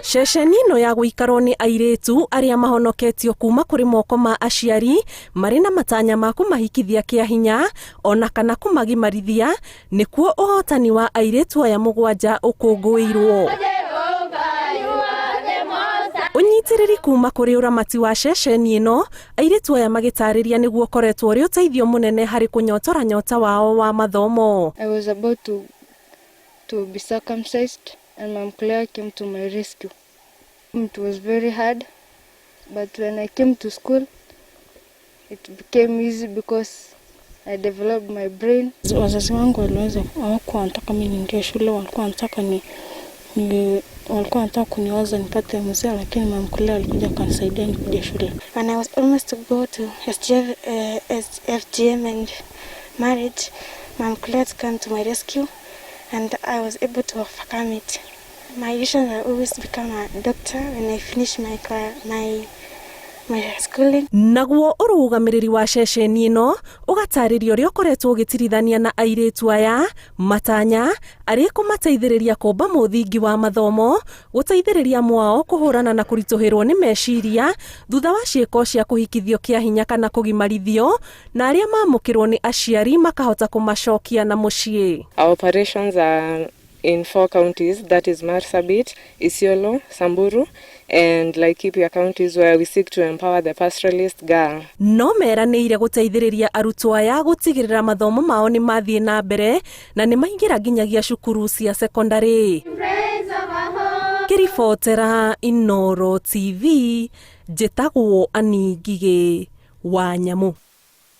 Ceceni ĩno ya gũikarwo nĩ airĩtu arĩa mahonoketio kuma kũrĩ moko ma aciari marĩ na matanya ma kũmahikithia kĩa hinya ona kana kũmagimarithia nĩkuo ũhotani wa airĩtu aya 7 ũkũngũĩirwo. Ũnyitĩrĩri kuma kũrĩ ũramati wa ceceni ĩno, airĩtu aya magĩtarĩria nĩguo koretwo ũrĩ ũteithio mũnene harĩ kũnyotora nyota wao wa mathomo. I was about to be circumcised and Mom Claire came to my rescue. It was very hard, but when I came to school, it became easy because I developed my brain. Wazazi wangu hawakuwa wanataka mimi niingie shule, walikuwa wanataka kunioza nipate mzee, lakini Mom Claire alikuja akanisaidia nikuje shule. When I was almost to go to FGM and marriage, Mom Claire came to my rescue and I was able to overcome it. My vision will always become a doctor when I finish my schooling. Naguo ũrũgamĩrĩri wa ceceni ĩno ũgatarĩria ũrĩa ũkoretwo ũgĩtirithania na airĩtu aya matanya arĩ kũmateithĩrĩria kũmba mũthingi wa mathomo, gũteithĩrĩria mwao kũhũrana na kũritũhĩrwo nĩ meciria thutha wa ciĩko cia kũhikithio kĩa hinya kana kũgimarithio, na arĩa mamũkĩrwo nĩ aciari makahota kũmacokia na mũciĩ. Our operations are in 4 counties, that is Marsabit, Isiolo, Samburu, and Laikipia counties, where we seek to empower the pastoralist girl. No meranĩire gũteithĩrĩria arutwo aya gũtigĩrĩra mathomo mao nĩ mathiĩ na mbere na nĩ maingĩra nginyagia cukuru cia secondary. Kĩribotera Inooro TV, njĩtagwo Anĩ Ngigĩ wa Nyamũ.